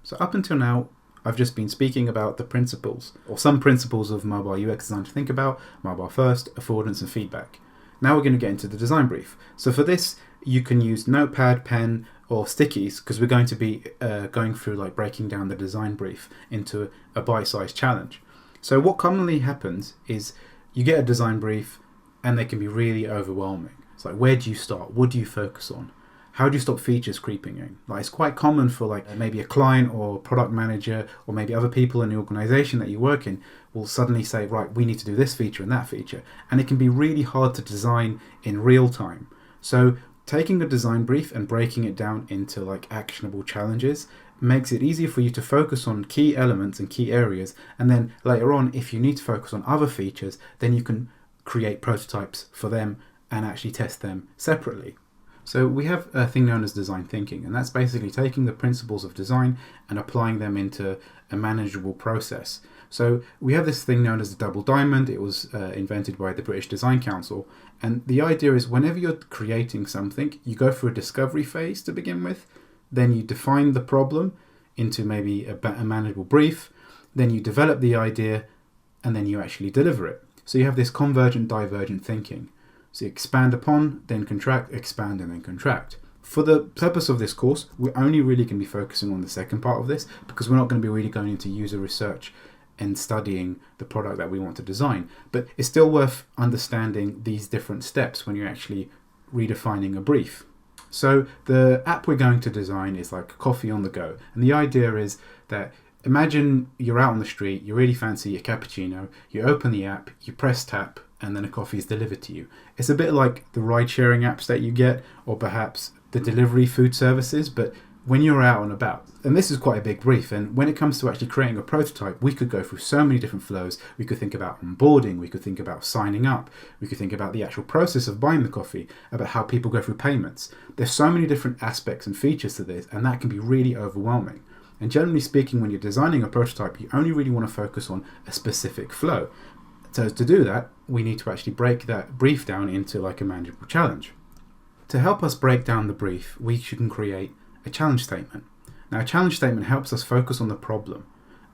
So up until now, I've just been speaking about the principles, or some principles of mobile UX design to think about: mobile first, affordance, and feedback. Now we're going to get into the design brief. So for this, you can use notepad, pen, or stickies, because we're going to be going through like breaking down the design brief into a bite-sized challenge. So what commonly happens is you get a design brief and they can be really overwhelming. It's like, where do you start? What do you focus on? How do you stop features creeping in? Like, it's quite common for like maybe a client or product manager or maybe other people in the organization that you work in will suddenly say, right, we need to do this feature and that feature. And it can be really hard to design in real time. So taking a design brief and breaking it down into like actionable challenges makes it easier for you to focus on key elements and key areas. And then later on, if you need to focus on other features, then you can create prototypes for them and actually test them separately. So we have a thing known as design thinking, and that's basically taking the principles of design and applying them into a manageable process. So we have this thing known as the double diamond. It was invented by the British Design Council, and the idea is whenever you're creating something, you go through a discovery phase to begin with, then you define the problem into maybe a manageable brief, then you develop the idea, and then you actually deliver it. So you have this convergent divergent thinking. So you expand upon, then contract, expand, and then contract. For the purpose of this course, we're only really going to be focusing on the second part of this, because we're not going to be really going into user research and studying the product that we want to design. But it's still worth understanding these different steps when you're actually redefining a brief. So the app we're going to design is like coffee on the go. And the idea is that imagine you're out on the street, you really fancy your cappuccino, you open the app, you press tap, and then a coffee is delivered to you. It's a bit like the ride-sharing apps that you get, or perhaps the delivery food services, but when you're out and about. And this is quite a big brief, and when it comes to actually creating a prototype, we could go through so many different flows. We could think about onboarding, we could think about signing up, we could think about the actual process of buying the coffee, about how people go through payments. There's so many different aspects and features to this, and that can be really overwhelming. And generally speaking, when you're designing a prototype, you only really want to focus on a specific flow. So to do that, we need to actually break that brief down into like a manageable challenge. To help us break down the brief, we can create a challenge statement. Now, a challenge statement helps us focus on the problem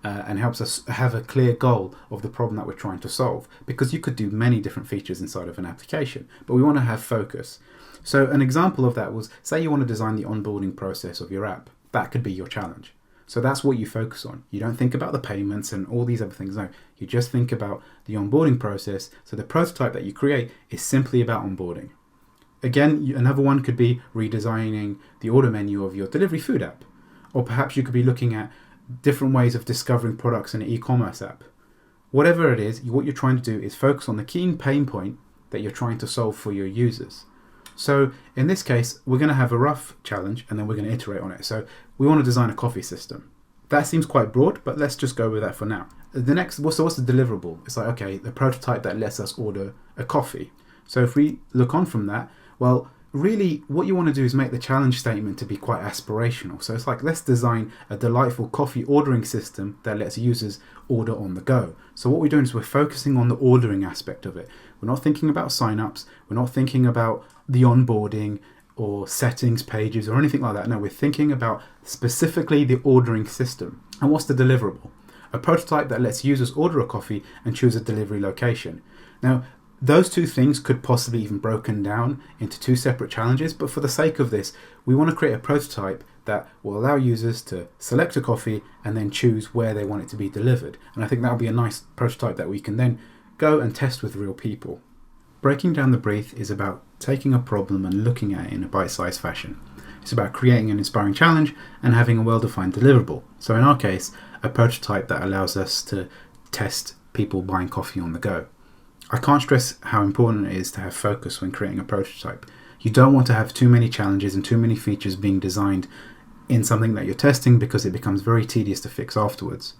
and helps us have a clear goal of the problem that we're trying to solve, because you could do many different features inside of an application, but we want to have focus. So an example of that was, say you want to design the onboarding process of your app. That could be your challenge. So that's what you focus on. You don't think about the payments and all these other things. No, you just think about the onboarding process. So the prototype that you create is simply about onboarding. Again, another one could be redesigning the order menu of your delivery food app. Or perhaps you could be looking at different ways of discovering products in an e-commerce app. Whatever it is, what you're trying to do is focus on the key pain point that you're trying to solve for your users. So in this case, we're going to have a rough challenge and then we're going to iterate on it. So we want to design a coffee system. That seems quite broad, but let's just go with that for now. The next, what's the deliverable? It's like, okay, the prototype that lets us order a coffee. So if we look on from that, well, really what you want to do is make the challenge statement to be quite aspirational. So it's like, let's design a delightful coffee ordering system that lets users order on the go. So what we're doing is we're focusing on the ordering aspect of it. We're not thinking about signups. We're not thinking about the onboarding or settings pages or anything like that. No, we're thinking about specifically the ordering system. And what's the deliverable? A prototype that lets users order a coffee and choose a delivery location. Now, those two things could possibly even broken down into two separate challenges, but for the sake of this, we want to create a prototype that will allow users to select a coffee and then choose where they want it to be delivered. And I think that'll be a nice prototype that we can then go and test with real people. Breaking down the brief is about taking a problem and looking at it in a bite-sized fashion. It's about creating an inspiring challenge and having a well-defined deliverable. So in our case, a prototype that allows us to test people buying coffee on the go. I can't stress how important it is to have focus when creating a prototype. You don't want to have too many challenges and too many features being designed in something that you're testing, because it becomes very tedious to fix afterwards.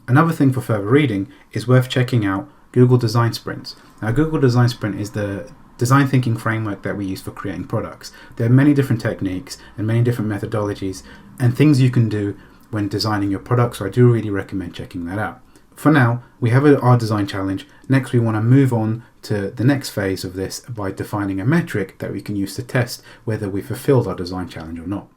Another thing for further reading is worth checking out Google Design Sprints. Now, Google Design Sprint is the design thinking framework that we use for creating products. There are many different techniques and many different methodologies and things you can do when designing your product, so I do really recommend checking that out. For now, we have our design challenge. Next, we want to move on to the next phase of this by defining a metric that we can use to test whether we fulfilled our design challenge or not.